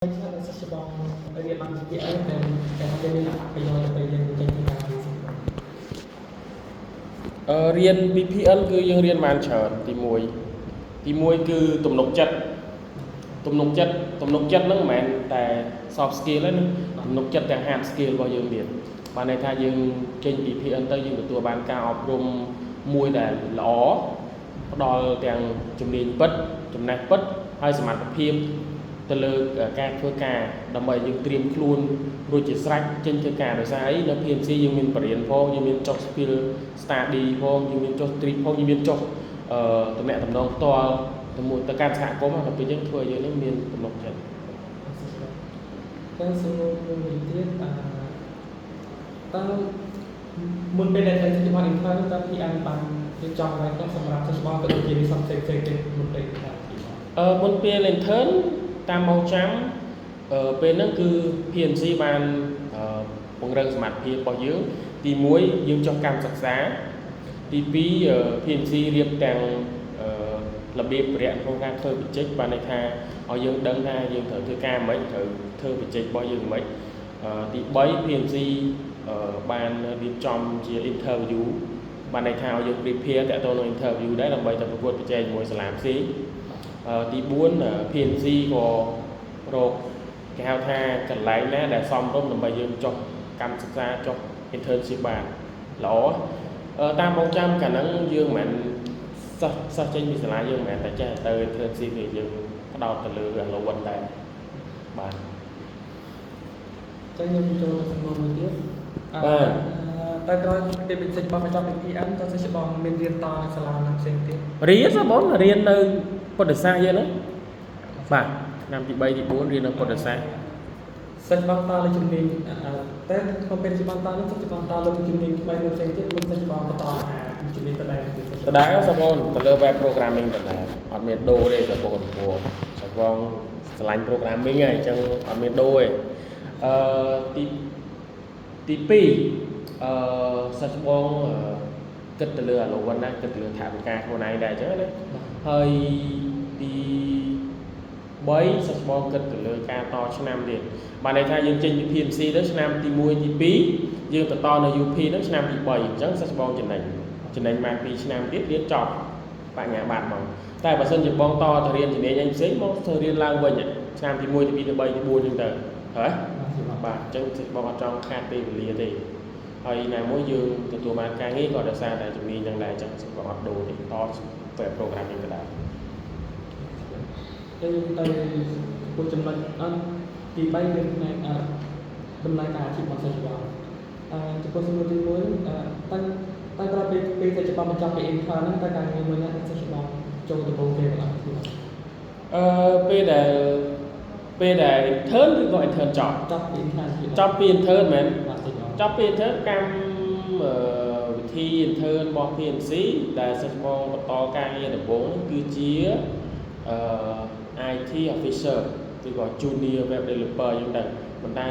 Sa sebang area bang BPL dan ada ni payung payung jadi kan រៀន BPL គឺយើងរៀនបានច្រើនទី1គឺទំនុកចិត្តហ្នឹងមិនមែនតែ soft skill ទេណាទំនុកចិត្តទាំង hard skill របស់យើងទៀតបានន័យថាយើងចេញពី BPL ទៅយើងទទួលបានការអប់រំមួយដែលល្អផ្ដល់ទាំងជំនាញពិតចំណេះពិតហើយសមត្ថភាពទៅលើការធ្វើការដើម្បីយើងត្រៀមខ្លួនរួចជាស្រេចចេញធ្វើការដោយសារអីនៅ PMC យើងមានបរិញ្ញាផងយើងមានចុះ skill study ផងយើងមានចុះ trip ផងយើងមានចុះតំណែងតំណងផ្ទាល់ទៅកាន់សហគមន៍ដល់ពេលយើងធ្វើយើងនេះមានទំនុកចិត្ត dan semua dia tang mun beda dari sebang intern tapi an bang dia jong lại kan semrap sebang tu jadi subjek mun beda មុនពេល intern តាមម៉ោងចាំពេលហ្នឹងគឺ PMC បានពង្រឹងសមត្ថភាពរបស់យើងទី1យើងចុះកម្មសិក្សាទី2 PMC រៀបទាំងរបៀបប្រយ័ត្នក្នុងការធ្វើបច្ចេកបានន័យថាឲ្យយើងដឹងថាយើងត្រូវធ្វើការមិនត្រូវធ្វើបច្ចេករបស់យើងមិនទី3 PMC បានរៀបចំជា interview បានន័យថាឲ្យយើង prepare តាក់ទងនឹង interview ដែរដើម្បីទៅប្រកួតប្រជែងជាមួយសាលាផ្សេងទី4 PMC ក៏រកគេហៅថាកន្លែងណាដែលសមរម្យដើម្បីយើងចុះកម្មសិក្សាចុះ internship បានល្អតាមម៉ោងចាំកាលហ្នឹងយើងមិនសិស្សចេញពីសាលាយើងមិនមែនតែចេះទៅ internship ទេយើងផ្ដោតទៅលើរវល់ដែរបាទចឹងខ្ញុំចូលទៅសំណួរមួយទៀតតែក្រោយពេលបញ្ចេញរបស់បញ្ចប់ PPN តើសិស្សបងមានរៀនតនៅសាលាណាផ្សេងទៀតរៀនបងរៀននៅពុទ្ធសាសនាយើងហ្នឹងបាទឆ្នាំទី3ទី4រៀននៅពុទ្ធសាសនាសិស្សបងតលើជំនាញតែក្នុងពេលសិស្សបងតលើសិស្សបងតលើជំនាញថ្មីមួយផ្សេងទៀតមិនសិស្សបងបន្តជំនាញដដែលសបងទៅលើ web programming ដដែលអត់មានដូរទេសបងព្រោះសបងឆ្លាញ់ programming ហើយអញ្ចឹងអត់មានដូរទេទី2សិស្សបងគិតទៅលើអាឡូវិនណាគិតទៅលើថវិកាខ្លួនឯងដែរអញ្ចឹងណាហើយទី3សិស្សបងគិតទៅលើការតឆ្នាំទៀតបានន័យថាយើងចេញពី PMC ទៅឆ្នាំទី1ទី2យើងទៅតនៅ UP ហ្នឹងឆ្នាំទី3អញ្ចឹងសិស្សបងចំណេញបាន2ឆ្នាំទៀតរៀនចប់បញ្ញាបត្រមកតែបើសិនជាបងតទៅរៀនជំនាញអីផ្សេងមកទៅរៀនឡើងវិញឆ្នាំទី1ទី2ទី3ទី4អញ្ចឹងទៅហើយបាទអញ្ចឹងសិស្សបងអត់ចង់ខាតពេលវេលាទេហើយណាមួយយើងទទួលបានការងារក៏ដោយសារតែជំនាញហ្នឹងដែរអញ្ចឹងសិស្សបងអត់ដូរទេតទៅ programming ក៏ដែរយើងទៅពួកចំណុចទី3មានផ្នែកដំណើរការអាជីពរបស់សិស្សបងចំពោះសំណួរទី1តែក្រោយពេលសិស្សបងបញ្ចប់ពី intern ហ្នឹងតើការងារមួយណាសិស្សបងចូលដំបូងគេបងពេលដែល intern ឬក៏ intern ចប់ពី intern មែនចប់ពី intern កម្មវិធី intern របស់ PMC ដែលសិស្សបងបន្តការងារដំបូងគឺជា IT officer ឬក៏ junior web developer អញ្ចឹងទៅប៉ុន្តែ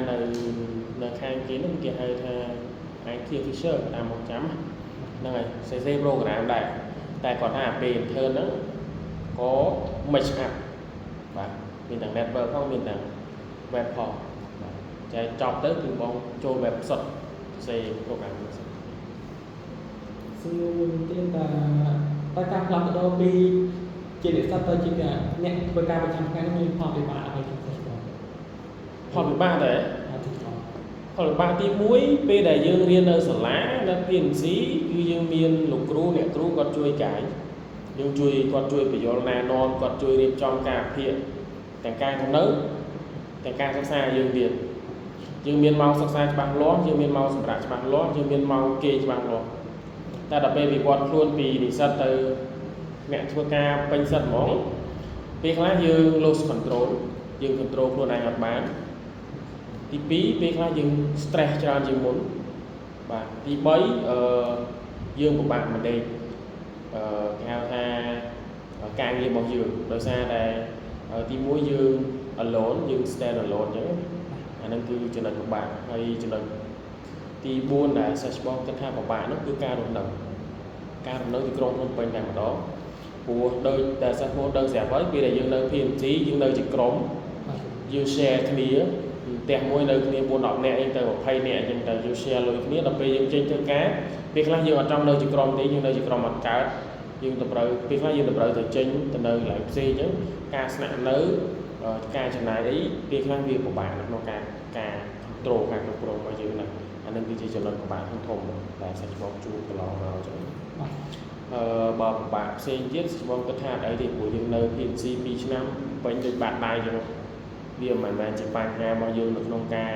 នៅខាងគេនោះគេហៅថា IT officer តាមមកចាំហ្នឹងហើយ CC program ដែរតែគាត់ថាពេល intern ហ្នឹងក៏ match up បាទមានទាំង network ផងមានទាំង web ផងបាទចែកចប់ទៅគឺបងចូល web សុទ្ធ CC program សំណួរមួយទៀតតែការផ្លាស់ប្ដូរពីជានិស្សិតទៅជាអ្នកធ្វើការប្រចាំថ្ងៃនេះមានផលវិបាកអ្វីខ្លះបងផលវិបាកដែរផលវិបាកទី1ពេលដែលយើងរៀននៅសាលានៅ PMC គឺយើងមានលោកគ្រូអ្នកគ្រូគាត់ជួយកាយយើងគាត់ជួយបញ្យល់ណែនាំគាត់ជួយរៀបចំការភាគទាំងការនៅទាំងការសិក្សាយើងទៀតយើងមានម៉ោងសិក្សាច្បាស់លាស់យើងមានម៉ោងសម្រាប់ច្បាស់លាស់យើងមានម៉ោងគេច្បាស់លាស់តែដល់ពេលវិវត្តខ្លួនពីនិស្សិតទៅអ្នកធ្វើការពេញសិតហ្មងពេលខ្លះយើង lose control យើង control ខ្លួនឯងអត់បានទី2ពេលខ្លះយើង stress ច្រើនជាងមុនបាទទី3យើងពិបាកមិនដេកគេហៅថាការងាររបស់យើងដោយសារតែទី1យើង alone យើង stand alone អញ្ចឹងអាហ្នឹងគឺចំណុចពិបាកហើយចំណុចទី4ដែលសិស្សបងគិតថាពិបាកនោះគឺការរស់នៅទីក្រុងភ្នំពេញតែម្ដងព្រោះដោយតែសិស្សបងដឹងស្រាប់ហើយពេលដែលយើងនៅ PMC យើងនៅជាក្រុម អ យើង share គ្នាផ្ទះមួយនៅគ្នា4-10នាក់អីទៅ20នាក់អញ្ចឹងទៅយើង share លុយគ្នាដល់ពេលយើងចេញធ្វើការពេលខ្លះយើងអត់ចង់នៅជាក្រុមទេយើងនៅជាក្រុមអត់កើតយើងទៅត្រូវពេលខ្លះយើងទៅត្រូវទៅចេញទៅនៅកន្លែងផ្សេងអញ្ចឹងការស្នាក់នៅការចំណាយអីពេលខ្លះវាពិបាកក្នុងការcontrol ការគ្រប់គ្រងរបស់យើងណាអានឹងគឺជាចំណុចពិបាកធំដែលសាច់ច្បងជួបកន្លងមកអញ្ចឹងបើពិបាកផ្សេងទៀតច្បងគិតថាអត់អីទេព្រោះយើងនៅ PNC 2ឆ្នាំពេញដូចបាត់ដៃអញ្ចឹងវាមិនមែនជាបញ្ហារបស់យើងនៅក្នុងការ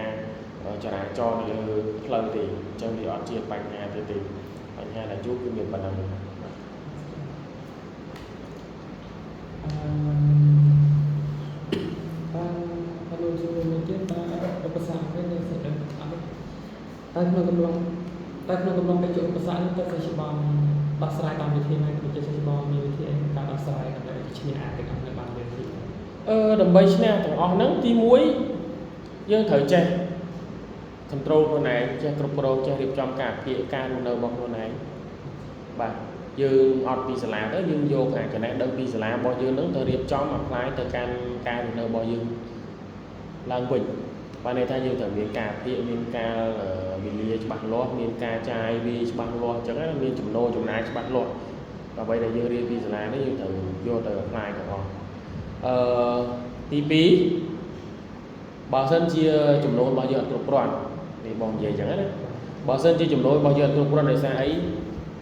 ចរាចរណ៍នៅលើផ្លូវទេអញ្ចឹងវាអត់ជាបញ្ហាទេបញ្ហាដែលជួបគឺមានប៉ុណ្ណឹងkalau mungkin pesan kan yang saya apa tak nak kembang kecil pesan tak saya sebab pasrai kamiที่นั่นคือจะใช้sebabมีวิธีการpasrai ដើម្បីឈ្នះអាទាំងអស់នៅបានវិញដើម្បីឈ្នះទាំងអស់ហ្នឹងទី1យើងត្រូវចេះ control ខ្លួនឯងចេះគ្រប់គ្រងចេះរៀបចំការពារការរស់នៅរបស់ខ្លួនឯងបាទយើងអត់ពីសាលាទៅយើងយកអាចំណេះដឹងពីសាលារបស់យើងហ្នឹងទៅរៀបចំ apply ទៅកាន់ការរស់នៅរបស់យើងឡើងវិញបានន័យថាយើងត្រូវមានការពារមានការវិលាច្បាស់លាស់មានការចាយវាច្បាស់លាស់អញ្ចឹងណាមានចំណូលចំណាយច្បាស់លាស់ដើម្បីដែលយើងរៀនពីសាលានេះយើងត្រូវយកទៅ apply ទាំងអស់ទី2បើសិនជាចំណូលរបស់យើងអត់គ្រប់គ្រាន់នេះបងនិយាយអញ្ចឹងណាបើសិនជាចំណូលរបស់យើងអត់គ្រប់គ្រាន់ដោយសារអី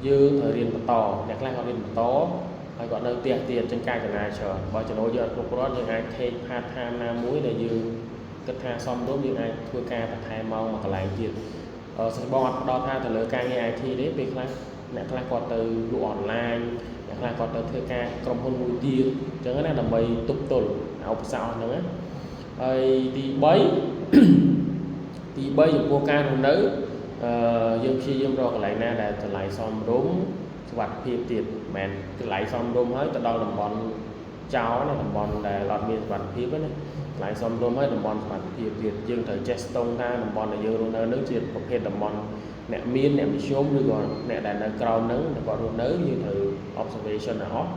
យើងត្រូវរៀនបន្តអ្នកខ្លះគាត់រៀនបន្តហើយគាត់នៅផ្ទះទៀតអញ្ចឹងការចំណាយច្រើនបើចំណូលយើងអត់គ្រប់គ្រាន់យើងអាច take part time ណាមួយដែលយើងគិតថាសមរម្យយើងអាចធ្វើការបន្ថែមម៉ោងមួយកន្លែងទៀតសិស្សបងអត់ផ្ដោតថាទៅលើការងារ IT ទេពេលខ្លះអ្នកខ្លះគាត់ទៅលក់អនឡាញអ្នកខ្លះគាត់ទៅធ្វើការក្រុមហ៊ុនមួយទៀតអញ្ចឹងណាដើម្បីទប់ទល់ឧបសគ្គហ្នឹងណាហើយទី3ចំពោះការរស់នៅយើងព្យាយាមរកកន្លែងណាដែលតម្លៃសមរម្យសុវត្ថិភាពទៀតមិនមែនកន្លែងសមរម្យហើយទៅដល់តំបន់ចោលណាតំបន់ដែលអត់មានសុវត្ថិភាពណាកន្លែងសមរម្យហើយតំបន់សុវត្ថិភាពទៀតយើងត្រូវចេះស្ទង់ថាតំបន់ដែលយើងរស់នៅនឹងជាប្រភេទតំបន់អ្នកមានអ្នកមធ្យមឬក៏អ្នកដែលនៅក្រោមនឹងគាត់រស់នៅយើងត្រូវ observation អស់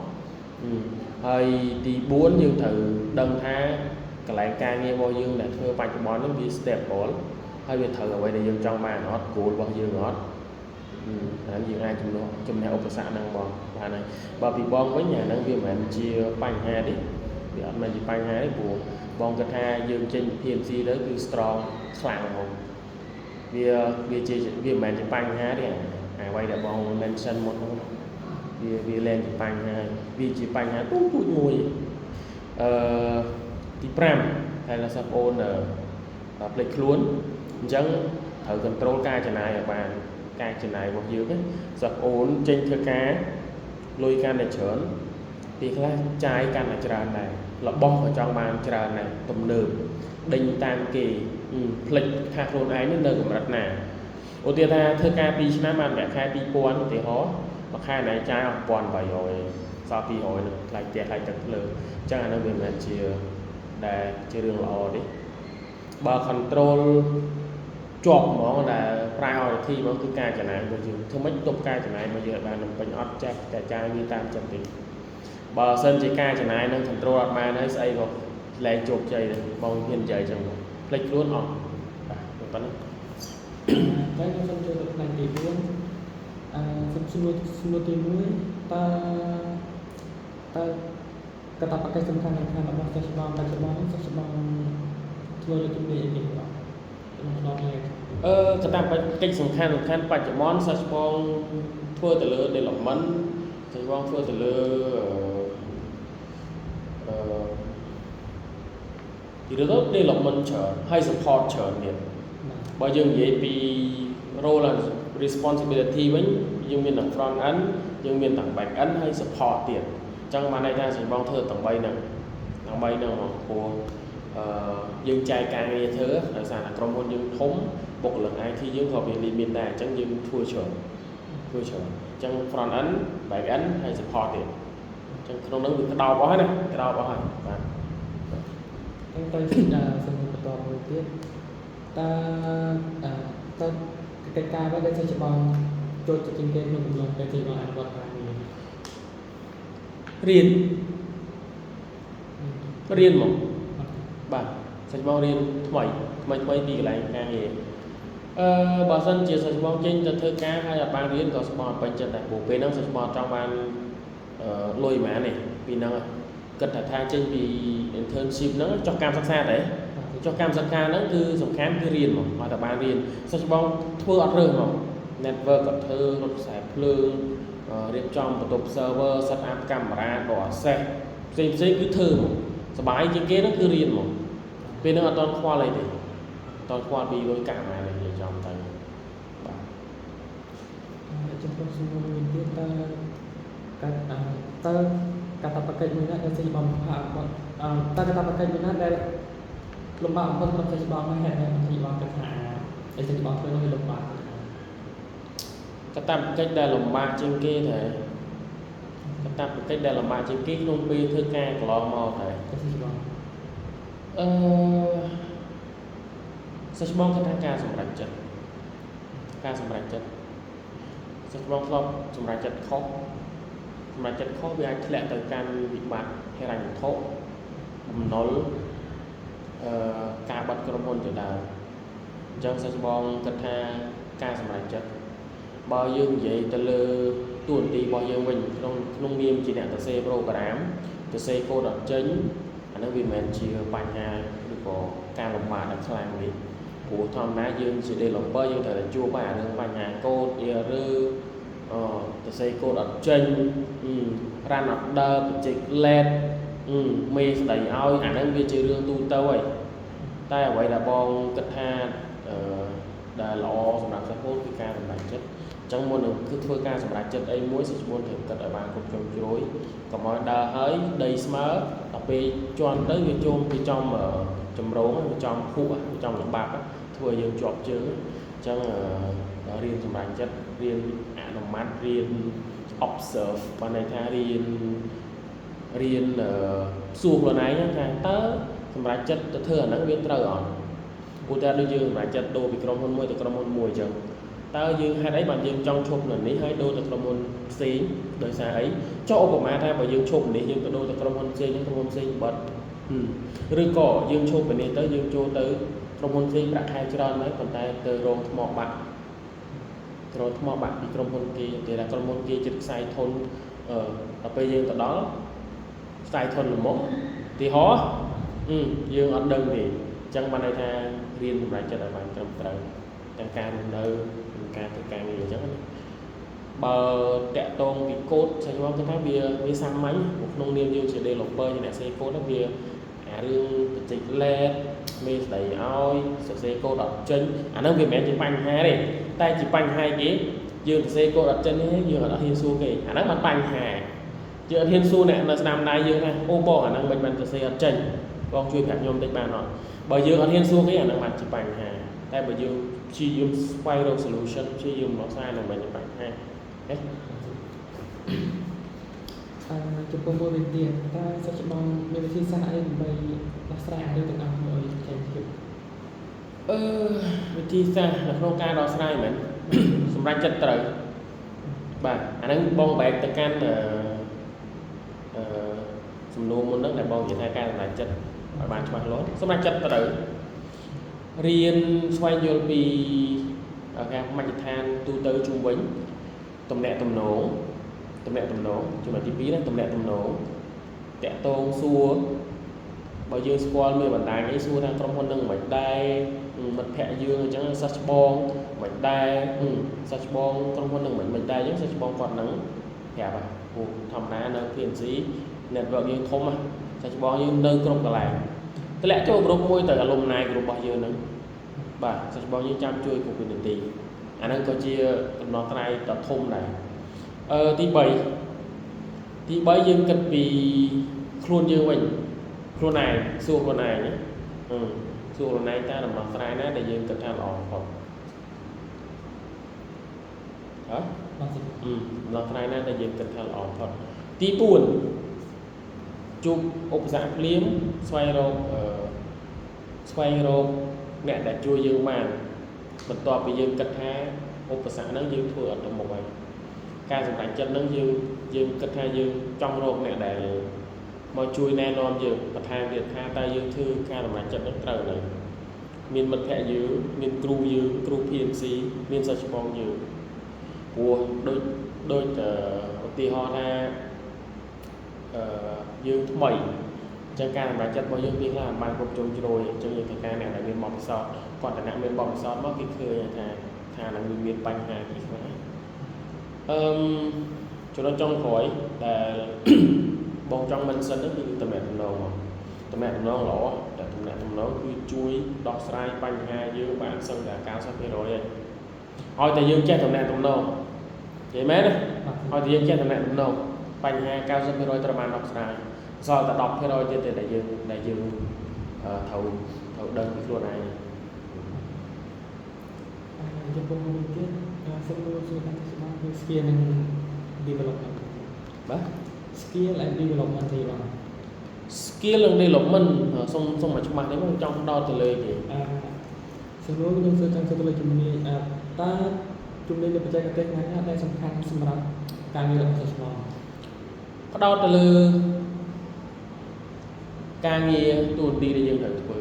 ហើយទី4យើងត្រូវដឹងថាកន្លែងការងាររបស់យើងដែលធ្វើបច្ចុប្បន្ននេះវា stable ហើយវាត្រូវអ្វីដែលយើងចង់បានអត់ goal របស់យើងអត់ហើយយើងអាចជំនះឧបសគ្គហ្នឹងបងបានហើយបើពីបងវិញអាហ្នឹងវាមិនមែនជាបញ្ហាទេវាអត់មែនជាបញ្ហាទេព្រោះបងគិតថាយើងចេញពី PNC ទៅគឺ strong ខ្លាំងហ្មងវាជាវាមិនមែនជាបញ្ហាទេអ្វីដែលបង mention មុនហ្នឹងវាលែងជាបញ្ហាវាជាបញ្ហាទូចមួយទី5ហើយlàសិស្សប្អូនផ្លេចខ្លួនអញ្ចឹងត្រូវ control ការចំណាយឲ្យបានការចំណាយរបស់យើងណាសិស្សប្អូនចេញធ្វើការលុយកាន់តែច្រើនពេលខ្លះចាយកាន់តែច្រើនដែររបស់ក៏ចង់បានច្រើនដែរទំនើបដេញតាមគេផ្លេចថាខ្លួនឯងនៅកម្រិតណាឧទាហរណ៍ថាធ្វើការ2ឆ្នាំបានប្រាក់ខែ 2000 ឧទាហរណ៍មួយខែណៃចាយអស់ 1800 សល់ 200 នឹងថ្លៃផ្ទះថ្លៃទឹកភ្លើងអញ្ចឹងអានោះវាមិនមែនជាដែលជារឿងល្អទេបើ control ជាប់ហ្មងដែល priority ហ្មងគឺការចំណាយរបស់យើងធ្វើម៉េចទប់ការចំណាយរបស់យើងបានពេញអត់ចេះតែចាយវាតាមចិត្តទេបើសិនជាការចំណាយនឹង control អត់បានហើយស្អីក៏លែងជោគជ័យដែរបងហ៊ាននិយាយអញ្ចឹងផ្លេចខ្លួនអស់បាទប៉ុណ្ណឹងតែខ្ញុំសូមចូលទៅផ្នែកទី4សំណួរទី1តើកាតព្វកិច្ចសំខាន់របស់សិស្សច្បងបច្ចុប្បន្នសិស្សច្បងធ្វើលើជំនាញអីគេបាទក្នុងលេខកាតព្វកិច្ចសំខាន់បច្ចុប្បន្នសិស្សច្បងធ្វើទៅលើ development សិស្សច្បងធ្វើទៅលើទីទៅ development ច្រើនហើយ support ច្រើនទៀតបើយើងនិយាយពី role and responsibility វិញយើងមានទាំង front end យើងមានទាំង back end ហើយ support ទៀតអញ្ចឹងបានន័យថាសិស្សបងធ្វើទាំង3ហ្នឹងមកព្រោះយើងចែកការងារធ្វើដោយសារតែក្រុមហ៊ុនយើងធំបុគ្គលិក IT យើងក៏វា limit ដែរអញ្ចឹងយើងធ្វើច្រើនអញ្ចឹង front end back end ហើយ support ទៀតអញ្ចឹងក្នុងនោះវាក្តោបអស់ហើយណាក្តោបអស់ហើយបាទទៅសំណួរបន្តមួយទៀតតើកិច្ចការអ្វីដែលសិស្សច្បងចូលចិត្តជាងគេក្នុងកំឡុងពេលទីបងអនុវត្តការងាររៀនមកបាទសិ សាច់បងរៀនថ្មីពីកន្លែងការងារបើសិនជាសាច់បងចេញទៅធ្វើការហើយអត់បានរៀនក៏ស្បងអត់ពេញចិត្តដែរព្រោះពេលហ្នឹងសាច់បងចង់បានលុយហ្មងនេះពីហ្នឹងគិតថាចេញពី internship ហ្នឹងចុះកម្មសិក្សាដែរចុះកម្មសិក្សាហ្នឹងគឺសំខាន់គឺរៀនមកតែបានរៀនសាច់បងធ្វើអត់រើសមក network ក៏ធ្វើរត់ខ្សែភ្លើងរៀបចំបន្ទប់ server set up កាមេរ៉ាដក access ផ្សេងគឺធ្វើមកសប្បាយជាងគេហ្នឹងគឺរៀនមកពេលហ្នឹងអត់តខ្វល់អីទេអត់តខ្វល់ពីលុយកាក់ម៉ែនិយាយចំទៅបាទចំពោះសំណួរមួយទៀតតើកាត់កាតព្វកិច្ចមួយណាដែលសេចក្ដីបំផាកតើកាតព្វកិច្ចមួយណាដែលលំបាកបំផុតក្នុងសេចក្ដីបងហេតុតែសេចក្ដីបងគិតថាសេចក្ដីបងធ្វើនោះវាលំបាកកាតព្វកិច្ចដែលលំបាកជាងគេតែកាតព្វកិច្ចដែលលំបាកជាងគេក្នុងពេលធ្វើការកន្លងមកតែសេចក្ដីបងសាច់បងគិតថាការសម្រេចចិត្តសាច់បងធ្លាប់សម្រេចចិត្តខុសវាអាចធ្លាក់ទៅកាន់វិបត្តិហិរញ្ញវត្ថុបំណុលការបាត់ក្រុមហ៊ុនទៅដើមអញ្ចឹងសាច់បងគិតថាការសម្រេចចិត្តបើយើងនិយាយទៅលើតួនាទីរបស់យើងវិញក្នុងនាមជាអ្នកសរសេរ program សរសេរកូដអត់ចេញអានោះវាមិនមែនជាបញ្ហាឬក៏ការលំបាកដល់ខ្លាំងទេព្រោះធម្មតាយើងជា developer យើងត្រូវតែជួបអារឿងបញ្ហាកូដ error សរសេរកូដអត់ចេញ run អត់ដើរបច្ចេក late មេស្ដីឲ្យអាហ្នឹងវាជារឿងទូទៅហើយតែអ្វីដែលបងគិតថាដែលល្អសម្រាប់សិស្សពលគឺការសម្រេចចិត្តអញ្ចឹងមុននឹងគឺធ្វើការសម្រេចចិត្តអីមួយសិស្សពលត្រូវគិតឲ្យបានគ្រប់ជ្រុងជ្រោយកុំឲ្យដើរហើយដីស្មើដល់ពេលជន់ទៅវាជុំពីចំចម្រងវាចំភក់វាចំលំបាប់ធ្វើឲ្យយើងជាប់ជើងអញ្ចឹងរៀនសម្រេចចិត្តរៀនអនុម័តរៀន observe បានន័យថារៀនសួរខ្លួនឯងថាតើសម្រេចចិត្តទៅធ្វើអាហ្នឹងវាត្រូវអត់ព្រោះតែដូចយើងសម្រេចចិត្តដូរពីក្រុមហ៊ុនមួយទៅក្រុមហ៊ុនមួយអញ្ចឹងតើយើងហេតុអីបានយើងចង់ឈប់នៅនេះហើយដូរទៅក្រុមហ៊ុនផ្សេងដោយសារអីចុះឧបមាថាបើយើងឈប់នេះយើងទៅដូរទៅក្រុមហ៊ុនផ្សេងហ្នឹងក្រុមហ៊ុនផ្សេងបាត់ឬក៏យើងឈប់ពីនេះទៅយើងចូលទៅក្រុមហ៊ុនផ្សេងប្រាក់ខែច្រើនហើយប៉ុន្តែទៅរងថ្មបាក់ពីក្រុមហ៊ុនគេនិយាយថាក្រុមហ៊ុនគេចិត្តខ្សែធនដល់ពេលយើងទៅដល់ខ្សែធនល្មមទីហោយើងអត់ដឹងទេអញ្ចឹងបានន័យថារៀនសម្រាប់ចិត្តឲ្យបានត្រឹមត្រូវទាំងការរស់នៅនិងការធ្វើការងារអញ្ចឹងណាបើតាក់ទងពីកូដសាច់បងគឺថាវាសាមញ្ញក្នុងនាមយើងជា developer ជាអ្នកសេកូដហ្នឹងវាអារឿងបច្ចេកលេខមេស្ដីឲ្យសរសេរកូដអត់ចេញអាហ្នឹងវាមិនមែនជាបញ្ហាទេតែជាបញ្ហាគេយើងសរសេរកូដអត់ចេញទេយើងអត់ហ៊ានសួរគេអាហ្នឹងមិនបញ្ហាយើងអត់ហ៊ានសួរអ្នកនៅស្នាមដៃយើងថាអូបងអាហ្នឹងមិនសរសេរអត់ចេញបងជួយប្រាប់ខ្ញុំតិចបានអត់បើយើងអត់ហ៊ានសួរគេអាហ្នឹងបានជាបញ្ហាតែបើយើងព្យាយាមស្វែងរក solution ព្យាយាមដោះស្រាយនឹងមិនជាបញ្ហាចំពោះមួយវិញទៀតតើសិស្សច្បងមានវិធីសាស្ត្រអីដើម្បីដោះស្រាយអារឿងទាំងអស់នោះឲ្យចេញពីវិធីសាស្ត្រនៅក្នុងការដោះស្រាយមែនសម្រាប់ចិត្តត្រូវបាទអាហ្នឹងបងបែកទៅកាន់សំណួរមុនហ្នឹងដែលបងនិយាយថាការសម្រេចចិត្តឲ្យបានច្បាស់លាស់សម្រាប់ចិត្តត្រូវរៀនស្វែងយល់ពីការមជ្ឈដ្ឋានទូទៅជុំវិញទំនាក់ទំនងចំណុចទី2ណាទំនាក់ទំនងតាក់ទងសួរបើយើងស្គាល់មានបណ្ដាញអីសួរថាក្រុមហ៊ុននឹងមិនដែរមិត្តភ័ក្ដិយើងអញ្ចឹងសិស្សច្បងមិនដែរសិស្សច្បងក្រុមហ៊ុននឹងមិនដែរអញ្ចឹងសិស្សច្បងគាត់នឹងប្រាប់ហ្នឹងព្រោះធម្មតានៅ PNC network យើងធំសិស្សច្បងយើងនៅគ្រប់កន្លែងតម្លាក់ចូលក្រុមមួយទៅ alumni របស់យើងហ្នឹងបាទសិស្សច្បងយើងចាំជួយគ្រប់វិនាទីអាហ្នឹងក៏ជាដំណោះស្រាយដ៏ធំដែរទី3យើងគិតពីខ្លួនយើងវិញខ្លួនឯងសួរខ្លួនឯងសួរខ្លួនឯងតើដំណោះស្រាយណាដែលយើងគិតថាល្អបំផុតដំណោះស្រាយណាដែលយើងគិតថាល្អបំផុតទី4ជួបឧបសគ្គភ្លាមស្វែងរកអ្នកដែលជួយយើងបានបន្ទាប់ពីយើងគិតថាឧបសគ្គហ្នឹងយើងធ្វើអត់ទៅមុខហើយការសម្រេចចិត្តហ្នឹងយើងគិតថាយើងចង់រកអ្នកដែល មកជួយណែនាំយើងបន្ថែមទៀតថាតើយើងធ្វើការសម្រេចចិត្តនឹងត្រូវនៅមានមិត្តភក្តិយើងមានគ្រូយើងគ្រូ PMC មានសិស្សច្បងយើងព្រោះដូចឧទាហរណ៍ថាយើងថ្មីអញ្ចឹងការសម្រេចចិត្តរបស់យើងវាខ្លះបានគ្រប់ជ្រុងជ្រោយអញ្ចឹងយើងត្រូវការអ្នកដែលមានបទពិសោធន៍គាត់តែអ្នកមានបទពិសោធន៍មកគេឃើញថានឹងមានបញ្ហាគេខ្លះចំណុចចុងក្រោយដែល បងចង់មិនសិនគឺតំណែងតំណងល្អតែតំណែងតំណងគឺជួយដោះស្រាយបញ្ហាយើងបានសឹងតែ 90% ហើយឲ្យតែយើងចេះតំណែងតំណងនិយាយមែនទេឲ្យតែយើងចេះតំណែងតំណងបញ្ហា 90% ត្រូវបានដោះស្រាយសល់តែ 10% ទៀតទេដែលយើងត្រូវដឹងពីខ្លួនឯងចំពោះមួយទៀតសូមសួរថាច្បាស់គឺ skill និង development បាទ skill and development ទេបង skill និង development សុំមកច្បាស់នេះបងចង់ដោតទៅលើគេសំណួរខ្ញុំសួរចង់ទៅលើជំនាញតើជំនាញនៃបច្ចេកទេសណាដែលសំខាន់សម្រាប់ការងាររបស់សិស្សបងផ្ដោតទៅលើការងារទូនាទីដែលយើងត្រូវធ្វើ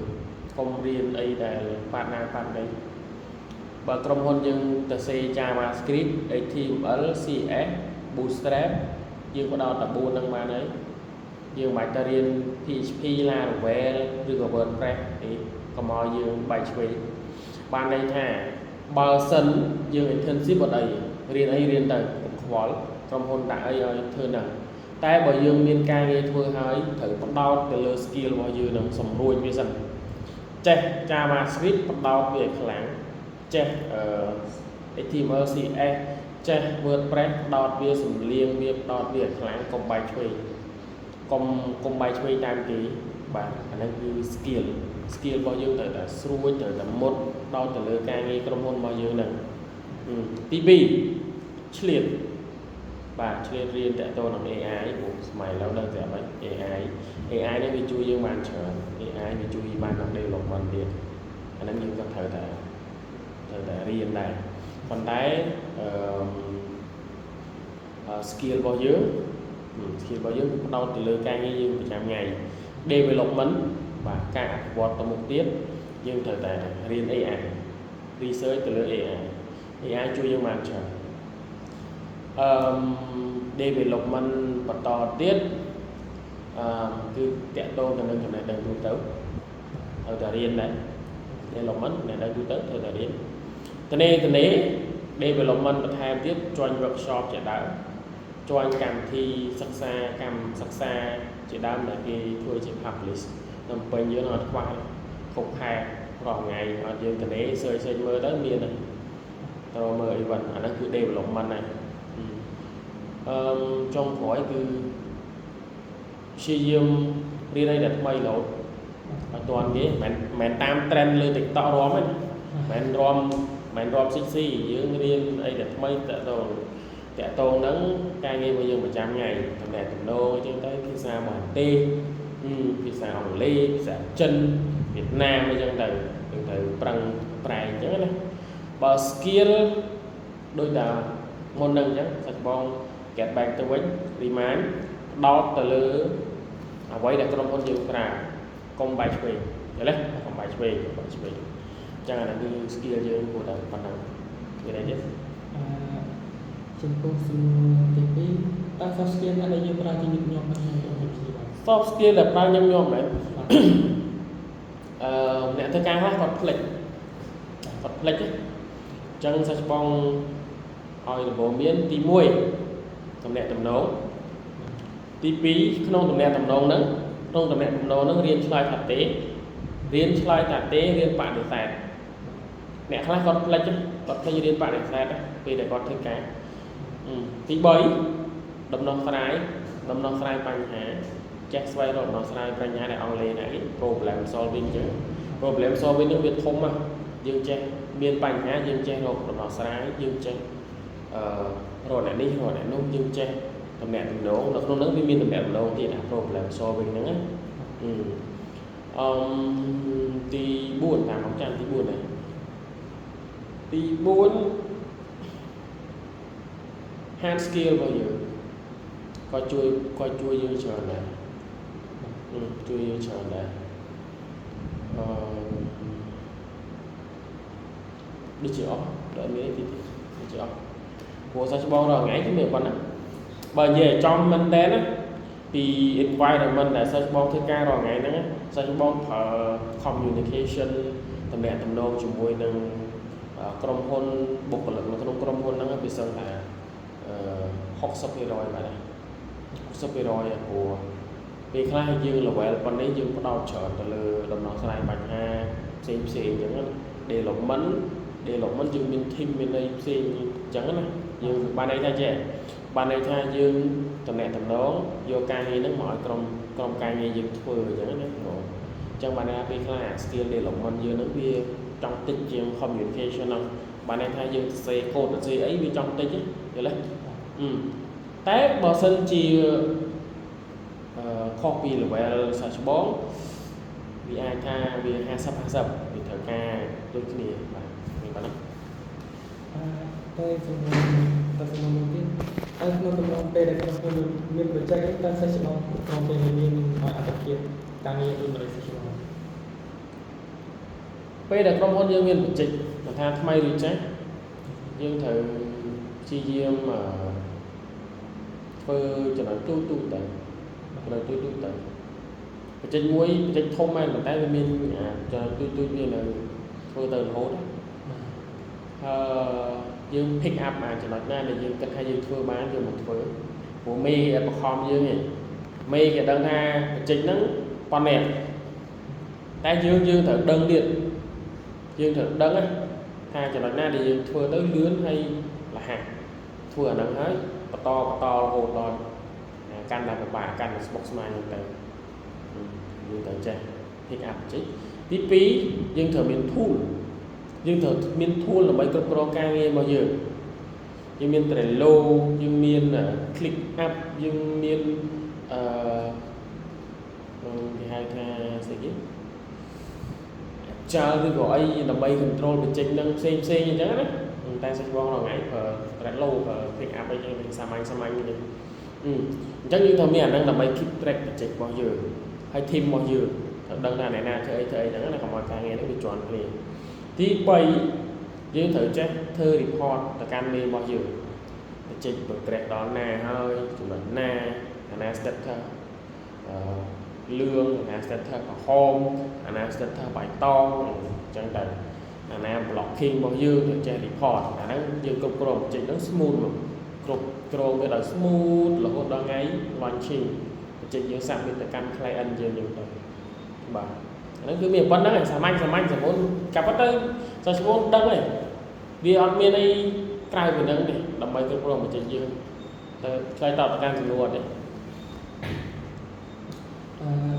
កុំរៀនអីដែលប៉ាត់នេះបើក្រុមហ៊ុនយើងទៅសេ JavaScript HTML CS Bootstrap យើងផ្ដោតតែ4ហ្នឹងបានហើយយើងមិនបាច់ទៅរៀន PHP Laravel ឬក៏ WordPress ទេកុំឲ្យយើងបែកឆ្វេងបានន័យថាបើសិនយើង internship អត់អីរៀនអីរៀនទៅកុំខ្វល់ក្រុមហ៊ុនដាក់អីឲ្យធ្វើហ្នឹងតែបើយើងមានការងារធ្វើហើយត្រូវផ្ដោតទៅលើ skill របស់យើងនឹងសម្រួចវាសិនចេះ JavaScript ផ្ដោតវាខ្លាំងចេះHTML CS ចេះ WordPress ផ្ដោតវាសំលៀងវាផ្ដោតវាខ្លាំងកុំបែកឆ្វេងកុំបែកឆ្វេងតាមគេបាទអាហ្នឹងគឺ skill របស់យើងត្រូវតែស្រួចត្រូវតែមុតដោតទៅលើការងារក្រុមហ៊ុនរបស់យើងហ្នឹងទី2ឆ្លៀតបាទឆ្លៀតរៀនតាក់ទងនឹង AI ព្រោះសម័យឥឡូវដឹងតែអ្វី AI នេះវាជួយយើងបានច្រើន AI វាជួយបានដល់ development ទៀតអាហ្នឹងយើងក៏ត្រូវតែរៀនដែរប៉ុន្តែskill របស់យើងគឺផ្ដោតទៅលើការងារយើងប្រចាំថ្ងៃ development បាទការអភិវឌ្ឍទៅមុខទៀតយើងត្រូវតែរៀន AI research ទៅលើ AI ជួយយើងបានច្រើនdevelopment បន្តទៀតគឺតាក់ទងទៅនឹងចំណេះដឹងទូទៅត្រូវតែរៀនដែរ development ចំណេះដឹងទូទៅត្រូវតែរៀនត្នេ development បន្ថែមទៀត join workshop ជាដើម join កម្មវិធីសិក្សាជាដើមដែលគេធ្វើជា publish នៅពេញយើងអត់ខ្វះគ្រប់ខែរាល់ថ្ងៃអត់យើងត្នេ search មើលទៅមានទៅមើល event អាហ្នឹងគឺ development ហើយចុងក្រោយគឺព្យាយាមរៀនអីដែលថ្មីរហូតអត់ទាន់គេមិនតាម trend លើ TikTok រាំទេមិនរាំស៊ីស៊ីយើងរៀនអីដែលថ្មីតាក់ទងហ្នឹងការងាររបស់យើងប្រចាំថ្ងៃតំណែងតំណងអញ្ចឹងទៅភាសាបរទេសភាសាអង់គ្លេសភាសាចិនវៀតណាមអញ្ចឹងទៅយើងត្រូវប្រឹងប្រែងអញ្ចឹងណាបើ skill ដូចតែមុនហ្នឹងអញ្ចឹងសាច់បង get back ទៅវិញ remind ផ្ដោតទៅលើអ្វីដែលក្រុមហ៊ុនយើងប្រើកុំបែកឆ្វេងយល់ទេកុំបែកឆ្វេងអញ្ចឹងអាហ្នឹងគឺ skill យើងគួរតែប៉ុណ្ណឹងមានអីទៀតចំពោះសំណួរទី2តើ soft skill ដែលយើងប្រើជាញឹកញាប់ក្នុងក្រុមហ៊ុនជីវៈ soft skill ដែលប្រើញឹកញាប់មែនអ្នកធ្វើការខ្លះគាត់ភ្លេចទេអញ្ចឹងសាច់បងឲ្យដំបូងមានទី1តំណែងតំណងទី2ក្នុងតំណែងតំណងហ្នឹងរៀនឆ្លើយថាទេរៀនឆ្លើយថាទេរៀនបដិសេធអ្នកខ្លះគាត់ភ្លេចរៀនបដិសេធពេលដែលគាត់ធ្វើការទី3ដំណោះស្រាយបញ្ហាចេះស្វែងរកដំណោះស្រាយបញ្ហាដែលអង់គ្លេសហ្នឹង problem solving ចឹង problem solving ហ្នឹងវាធំណាស់យើងចេះមានបញ្ហាយើងចេះរកដំណោះស្រាយយើងចេះរកអ្នកនេះរកអ្នកនោះយើងចេះតំណែងតំណងនៅក្នុងហ្នឹងវាមានតំណែងតំណងទៀតអា problem solving ហ្នឹងណាទី4តាមខ្ញុំចាំទី4ដែរទី4 hand skill របស់យើងក៏ជួយយើងច្រើនដែរ ជួយច្រើនដែរដូចជាអស់ដល់មានទីដូចជាអស់ព្រោះសាច់ច្បងរាល់ថ្ងៃគឺមានប៉ុណ្ណាបើនិយាយចំមែនតើណាពី environment ដែលសាច់ច្បងធ្វើការរាល់ថ្ងៃហ្នឹងសាច់ច្បងប្រើ communication តំណែងតំណងជាមួយនឹងក្រុមហ៊ុនបុគ្គលិកនៅក្នុងក្រុមហ៊ុនហ្នឹងវាសឹងថា60%បាទ 60%ព្រោះពេលខ្លះយើង level ប៉ុណ្ណេះយើងផ្ដោតច្រើនទៅលើដំណោះស្រាយបញ្ហាផ្សេងៗអញ្ចឹង development យើងមាន team មានអីផ្សេងអញ្ចឹងណាយើងបានន័យថាចេះបានន័យថាយើងតំណែងតំណងយកការងារហ្នឹងមកឲ្យក្រុមការងារយើងធ្វើអញ្ចឹងណាអញ្ចឹងបានន័យថាពេលខ្លះ skill development យើងហ្នឹងវាចង់តិចជាង communication ហ្នឹងបានន័យថាយើងសរសេរ code សរសេរអីវាចង់តិចយល់ទេតែបើសិនជាខុសពី level សាច់ច្បងវាអាចថាវា 50-50 វាត្រូវការដូចគ្នាបាទមានប៉ុណ្ណាតែសំណួរទៀតក្នុងកំណងពេលដែលក្រុមហ៊ុនមាន project តើសាច់ច្បងក្រុមហ៊ុនមានអត្តភាពការងារដូចម្តេចសាច់ច្បងពេលដែលក្រុមហ៊ុនយើងមាន project មិនថាថ្មីឬចាស់យើងត្រូវព្យាយាមធ្វើចំណុចទូទៅ project មួយ project ធំមែនប៉ុន្តែវាមានចំណុចទូវានៅធ្វើទៅរហូតយើង pick up ចំណុចណាដែលយើងគិតថាយើងធ្វើបានយើងមកធ្វើព្រោះមេបខំយើងឯងមេគេដឹងថា project ហ្នឹងប៉ុណ្ណេះតែយើងត្រូវដឹងទៀតយើងត្រូវដឹងថាចំណុចណាដែលយើងធ្វើទៅលឿនហើយរហ័សធ្វើអាហ្នឹងហើយបន្តរហូតដល់កាន់តែពិបាកកាន់តែស្មុគស្មាញទៅយើងត្រូវចេះ pick up ចេះទី2យើងត្រូវមាន tool ដើម្បីគ្រប់គ្រងការងាររបស់យើងមាន Trello យើងមាន ClickUp យើងមានគេហៅថាស្អីគេចាល់ឬក៏អីដើម្បី control project ហ្នឹងផ្សេងអញ្ចឹងណាតែសាច់ច្បងរាល់ថ្ងៃប្រើ Trello ប្រើ ClickUp អីចឹងសាមញ្ញនេះអញ្ចឹងយើងត្រូវមានអាហ្នឹងដើម្បី keep track project របស់យើងហើយ team របស់យើងត្រូវដឹងថាអ្នកណាធ្វើអីចឹងណាកុំឲ្យការងារនេះវាជាន់គ្នាទី3យើងត្រូវចេះធ្វើ report ទៅកាន់មេរបស់យើងproject progress ដល់ណាហើយចំណុចណាអាណា status លឿងអាណា status ក្រហមអាណា status បៃតងអញ្ចឹងទៅអាណា blocking របស់យើងត្រូវចេះ report អាហ្នឹងយើងគ្រប់គ្រង project ហ្នឹង smooth មកគ្រប់គ្រងវាដោយ smooth រហូតដល់ថ្ងៃ launching project យើង submit ទៅកាន់ client យើងទៅបាទអាហ្នឹងគឺមានប៉ុណ្្នឹងឯងសាមញ្ញសមុនចាប់ទៅសាច់ច្បងដឹងឯងវាអត់មានអីក្រៅពីហ្នឹងទេដើម្បីគ្រប់គ្រង project យើងទៅឆ្លើយតបទៅកាន់សំណួរអត់ទេ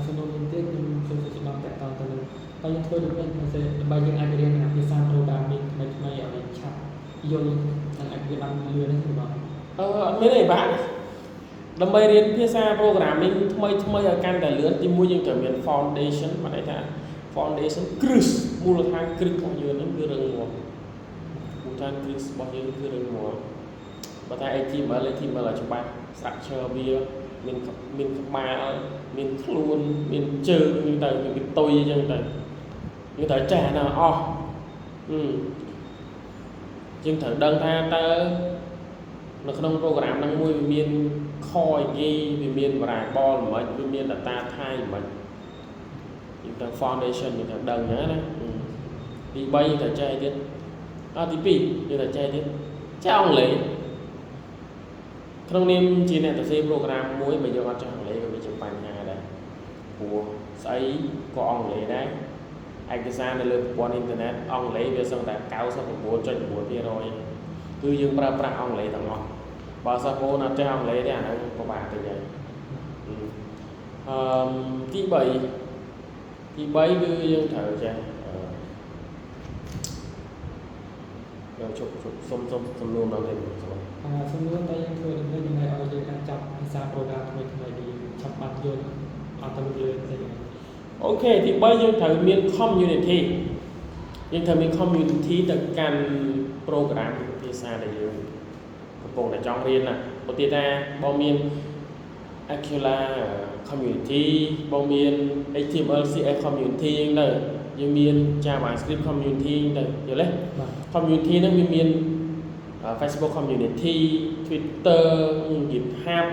សំណួរទៀតខ្ញុំសូមសួរច្បាស់តទៅនឹងតែយើងធ្វើដូចនេះដើម្បីយើងអាចរៀនភាសា programming ថ្មីឲ្យឆាប់យល់និងអាចវាបានលឿនទេបាទអត់មានអីបាទដើម្បីរៀនភាសា programming ថ្មីឲ្យកាន់តែលឿនទីមួយយើងត្រូវមាន foundation បានន័យថា foundation គ្រឹះមូលដ្ឋានគ្រឹះរបស់យើងហ្នឹងគឺរឹងមាំមូលដ្ឋានគ្រឹះរបស់យើងគឺរឹងមាំបើថា HTML ឲ្យច្បាស់ structure វាមានក្បាលមានខ្លួនមានជើងទៅមានកតុយអញ្ចឹងទៅយើងត្រូវចេះអាហ្នឹងអស់យើងត្រូវដឹងថាតើនៅក្នុង program ហ្នឹងមួយវាមានខអីគេវាមាន variable មិនវាមាន data type មិនយើងត្រូវ foundation យើងត្រូវដឹងហ្នឹងណាទី3យើងត្រូវចេះអីទៀតទី2យើងត្រូវចេះទៀតចេះអង់គ្លេសក្នុងនាមជាអ្នកសរសេរ program មួយបើយើងអត់ចេះអង់គ្លេសក៏វាជាបញ្ហាដែរព្រោះស្អីក៏អង់គ្លេសដែរឯកសារនៅលើប្រព័ន្ធអ៊ីនធឺណិតអង់គ្លេសវាសឹងតែ 99.9% គឺយើងប្រើប្រាស់អង់គ្លេសទាំងអស់បើសិស្សបងអត់ចេះអង់គ្លេសទេអាហ្នឹងពិបាកទៅហើយទី3គឺយើងត្រូវចេះយើងជប់សុំសំណួរដល់នេះសំណួរតែយើងធ្វើដូចនេះឲ្យយើងអាចចាប់ភាសា program ថ្មីនេះឆាប់បាត់យល់អត់ទៅលឿនទេអូខេទី3យើងត្រូវមាន community យើងត្រូវមាន community ទៅកាន់ program ភាសាដែលយើងកំពុងតែចង់រៀនណាឧទាហរណ៍ថាបងមាន Angular community បងមាន HTML CSS community ហ្នឹងទៅយើងមាន JavaScript community ទៅយល់ទេ community ហ្នឹងវាមាន Facebook community Twitter GitHub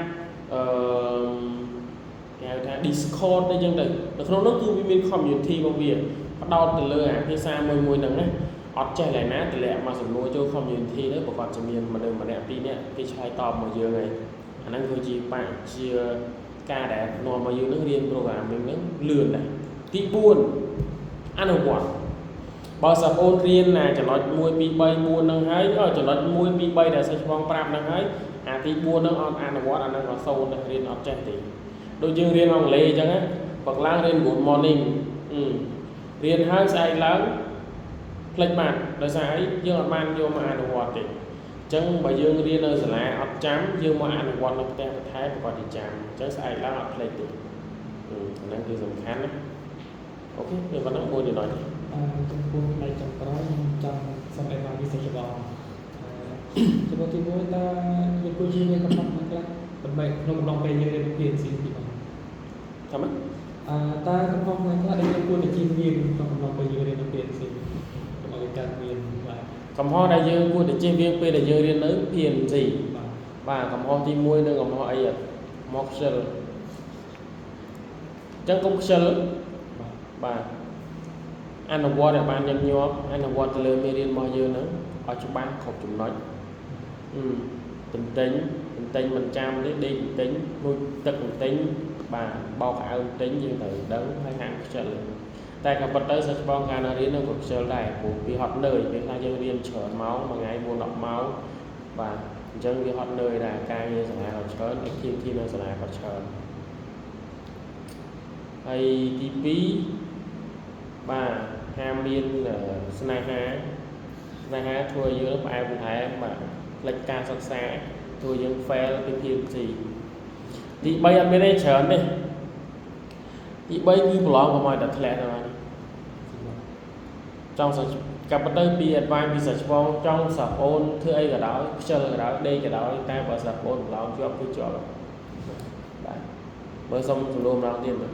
គេហៅថា Discord អីចឹងទៅនៅក្នុងនោះគឺវាមាន community របស់វាផ្ដោតទៅលើអាភាសាមួយហ្នឹងណាអត់ចេះឡើយណាតម្លាក់មកសំណួរចូល community ទៅប្រកបជាមានមនុស្សម្នាក់ពីរនាក់គេឆ្លើយតបមកយើងហើយអាហ្នឹងគឺជាការដែលនាំមកយើងនឹងរៀន programming ហ្នឹងលឿនដែរទី4អនុវត្តបើសិស្សបងរៀនណាចំណុច1 2 3 4ហ្នឹងហើយចំណុច1 2 3ដែលសិស្សបងប្រាប់ហ្នឹងហើយអាទី4ហ្នឹងអត់អនុវត្តអាហ្នឹងក៏សូន្យដែររៀនអត់ចេះទេដូចយើងរៀនអង់គ្លេសអញ្ចឹងណាបើឡើងរៀន good morning រៀនហើយស្អែកឡើងផ្លេចបាត់ដោយសារអីយើងអត់បានយកមកអនុវត្តទេអញ្ចឹងបើយើងរៀននៅសាលាអត់ចាំយើងមកអនុវត្តនៅផ្ទះបន្ថែមប្រកបជាចាំអញ្ចឹងស្អែកឡើងអត់ផ្លេចទេអាហ្នឹងគឺសំខាន់ណាអូខេវាប៉ុណ្ណឹងមួយចំណុចចំពោះផ្នែកចុងក្រោយខ្ញុំចង់សូមអេវាវិសេសច្បងចំពោះទី1តើយើងគួរជឿមានកំណត់ខ្លះដើម្បីក្នុងកំឡុងពេលយើងរៀន PNC ទីបងថាម៉េចតើកំណត់ខ្លះដែលយើងគួរតែជឿមានក្នុងកំឡុងពេលយើងរៀន PNC ដើម្បីការមានបាទកំហុសដែលយើងគួរតែជៀសវាងពេលដែលយើងរៀននៅ PNC បាទកំហុសទី1និងកំហុសអីមកខ្ជិលអញ្ចឹងកុំខ្ជិលបាទអនុវត្តឲ្យបានញឹកញាប់អនុវត្តទៅលើមេរៀនរបស់យើងហ្នឹងឲ្យច្បាស់គ្រប់ចំណុចទន្ទិញមិនចាំទេដេកទន្ទិញមួយទឹកទន្ទិញបាទបោកអៅទន្ទិញយើងត្រូវដឹងហើយហាក់ខ្ជិលតែក៏ប៉ុន្តែសិស្សបងកាលណារៀននឹងក៏ខ្ជិលដែរព្រោះវាហត់នឿយពេលខ្លះយើងរៀនច្រើនម៉ោងមួយថ្ងៃ 4-10 ម៉ោងបាទអញ្ចឹងវាហត់នឿយដែរការងារសាលាក៏ច្រើន activity នៅសាលាក៏ច្រើនហើយទី2បាទហាមមានស្នេហាធ្វើឲ្យយើងផ្អែមបន្ថែមបាទផ្លិចការសិក្សាធ្វើយើង fail ពី PNC ទី3អត់មានអីច្រើនទេទី3គឺប្រឡងកុំឲ្យតែធ្លាក់ទៅហើយចង់កាប់ទៅពី advance ពីសាច់ឆ្វងចង់សាប់អូនធ្វើអីក៏ដោយខ្ជិលក៏ដោយដេកក៏ដោយតែបើសាប់អូនប្រឡងជាប់គឺជាប់បាទបើសុំសួរម្ដងទៀតមើល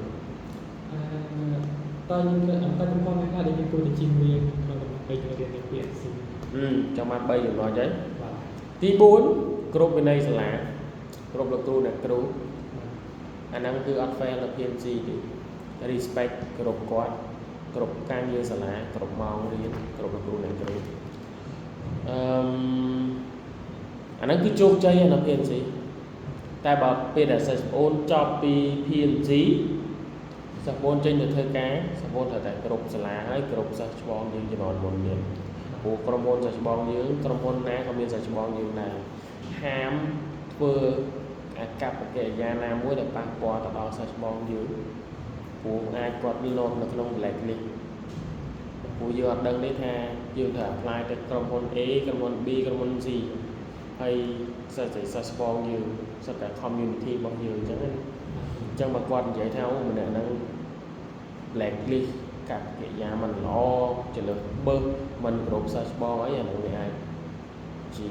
តើយើងតែកំហុសខ្លះដែលយើងគួរតែជឿមានក្នុងកំឡុងពេលយើងរៀន PNC ចាំបាន3ចំណុចហើយបាទទី4គ្រប់វិន័យសាលាគ្រប់លោកគ្រូអ្នកគ្រូអាហ្នឹងគឺអត់ fail នៅ PNC ទេ respect គ្រប់គាត់គ្រប់ការងារសាលាគ្រប់ម៉ោងរៀនគ្រប់លោកគ្រូអ្នកគ្រូអាហ្នឹងគឺជោគជ័យនៅ PNC តែបើពេលដែលសិស្សប្អូនចប់ពី PNC សិស្សប្អូនចេញទៅធ្វើការសិស្សប្អូនត្រូវតែគ្រប់សាលាហើយគ្រប់សិស្សច្បងយើងជំនាន់មុនទៀតព្រោះក្រុមហ៊ុនសិស្សច្បងយើងក្រុមហ៊ុនណាក៏មានសិស្សច្បងយើងដែរហាមធ្វើអាកប្បកិរិយាណាមួយដែលប៉ះពាល់ទៅដល់សិស្សច្បងយើងព្រោះអាចគាត់មាន note នៅក្នុង blacklist ព្រោះយើងអត់ដឹងទេថាយើងត្រូវ apply ទៅក្រុមហ៊ុន A ក្រុមហ៊ុន B ក្រុមហ៊ុន C ហើយសិស្សច្បងយើងសិស្សតែ community របស់យើងអញ្ចឹងណាអញ្ចឹងបើគាត់និយាយថាអូម្នាក់ហ្នឹង blacklist កប្បកិរិយាមិនល្អចលើសបើមិនគ្រប់សិស្សច្បងអីអាហ្នឹងវាអាចជា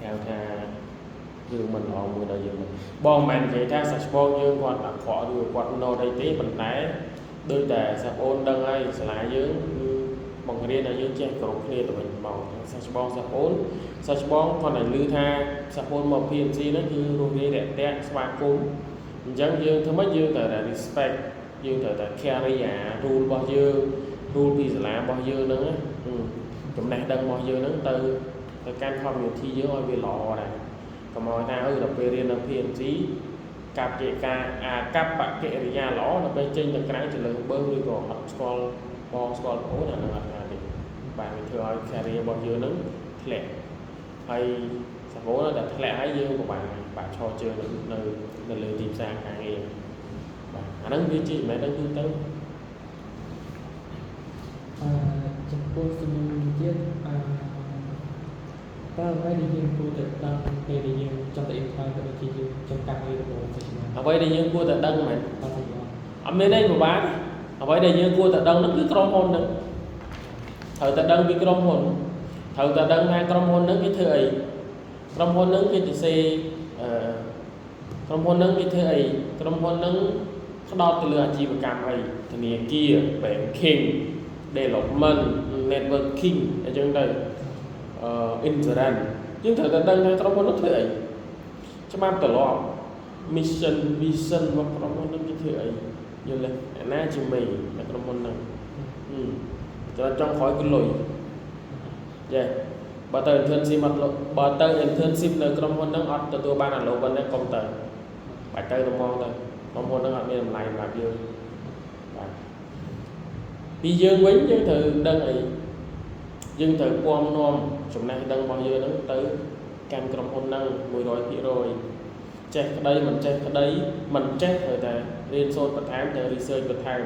ហៅថាយើងមិនល្អមួយដល់យើងបងមិននិយាយថាសិស្សច្បងយើងគាត់អាក្រក់ឬគាត់ណូតអីទេប៉ុន្តែដូចតែសិស្សប្អូនដឹងហើយសាលាយើងគឺបង្រៀនឲ្យយើងចេះគោរពគ្នាទៅវិញមកសិស្សច្បងសិស្សប្អូនគាត់តែឮថាសិស្សប្អូនមក PNC ហ្នឹងគឺរស់រាយរាក់ទាក់ស្វាគមន៍អញ្ចឹងយើងធ្វើម៉េចយើងត្រូវតែ respect យើងត្រូវតែ carry អា rule របស់យើង rule ពីសាលារបស់យើងហ្នឹងចំណេះដឹងរបស់យើងហ្នឹងទៅកាន់ community យើងឲ្យវាល្អដែរកុំឲ្យថាដល់ពេលរៀននៅ PNC កប្បកិរិយាល្អដល់ពេលចេញទៅក្រៅចលើបើឬក៏អត់ស្គាល់បងស្គាល់ប្អូនអាហ្នឹងអត់ថាទេបាទវាធ្វើឲ្យ career របស់យើងហ្នឹងធ្លាក់ហើយសម្បូរតែធ្លាក់ហើយយើងពិបាកឈរជើងនៅលើទីផ្សារការងារបាទអាហ្នឹងវាជាចំណេះដឹងទូទៅចំពោះសំណួរទៀតតើអ្វីដែលយើងគួរតែដឹងពេលដែលយើងចង់ទៅ apply ទៅជាយើងចំការងាររបស់សិស្សច្បងអ្វីដែលយើងគួរតែដឹងមែនអត់មានអីពិបាកអ្វីដែលយើងគួរតែដឹងហ្នឹងគឺក្រុមហ៊ុនហ្នឹងត្រូវតែដឹងពីក្រុមហ៊ុនត្រូវតែដឹងថាក្រុមហ៊ុនហ្នឹងគេធ្វើអីក្រុមហ៊ុនហ្នឹងគេទៅសេ ក្រុមហ៊ុនហ្នឹងគេធ្វើអីក្រុមហ៊ុនហ្នឹងផ្ដោតទៅលើអាជីវកម្មអីធនាគារ banking development networking អញ្ចឹងទៅinsurance យើងត្រូវតែដឹងថាក្រុមហ៊ុនហ្នឹងធ្វើអីច្បាប់ត្រឡប់ mission vision របស់ក្រុមហ៊ុនហ្នឹងគេធ្វើអីយល់ទេអាណាជាមេនៃក្រុមហ៊ុនហ្នឹងចំណុចចុងក្រោយគឺលុយចេះបើទៅ internship បើទៅ internship នៅក្រុមហ៊ុនហ្នឹងអត់ទទួលបានអាឡូវហ្នឹងកុំទៅបាច់ទៅទៅមកទៅក្រុមហ៊ុនហ្នឹងអត់មានតម្លៃសម្រាប់យើងបាទពីយើងវិញយើងត្រូវដឹងអីយើងត្រូវពំនាំចំណេះដឹងរបស់យើងហ្នឹងទៅកាន់ក្រុមហ៊ុនហ្នឹង 100% ចេះក្តីមិនចេះក្តីមិនចេះត្រូវតែរៀនសូត្របន្ថែមទៅ research បន្ថែម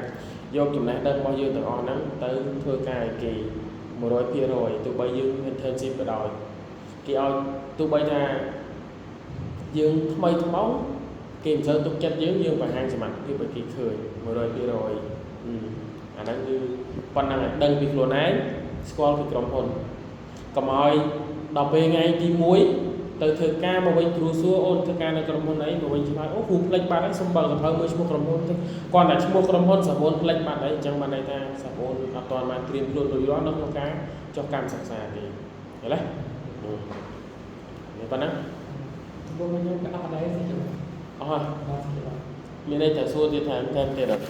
យកចំណេះដឹងរបស់យើងទាំងអស់ហ្នឹងទៅធ្វើការឲ្យគេ 100% ទោះបីយើង internship ក៏ដោយគេឲ្យទោះបីថាយើងថ្មីថ្មោងគេមិនសូវទុកចិត្តយើងបង្ហាញសមត្ថភាពឲ្យគេឃើញ 100% អាហ្នឹងគឺប៉ុណ្ណឹងឯងដឹងពីខ្លួនឯងស្គាល់ពីក្រុមហ៊ុនកុំឲ្យដល់ពេលថ្ងៃទី1ទៅធ្វើការមកវិញគ្រូសួរអូនធ្វើការនៅក្រុមហ៊ុនអីមកវិញឆ្លើយអូគ្រូផ្លេចបាត់ហើយសុំបើកសភៅមើលឈ្មោះក្រុមហ៊ុនទៅគាត់តែឈ្មោះក្រុមហ៊ុនសាប៊ូនផ្លេចបាត់ហើយអញ្ចឹងបានន័យថាសាប៊ូនអត់ទាន់បានត្រៀមខ្លួនរួចរាល់នៅក្នុងការចុះកម្មសិក្សាទេយល់ទេនេះប៉ុណ្ណឹងចំពោះខ្ញុំក៏អត់ដែរទេអស់ហើយមានន័យថាសួរទៀតថាថែមទៀតអត់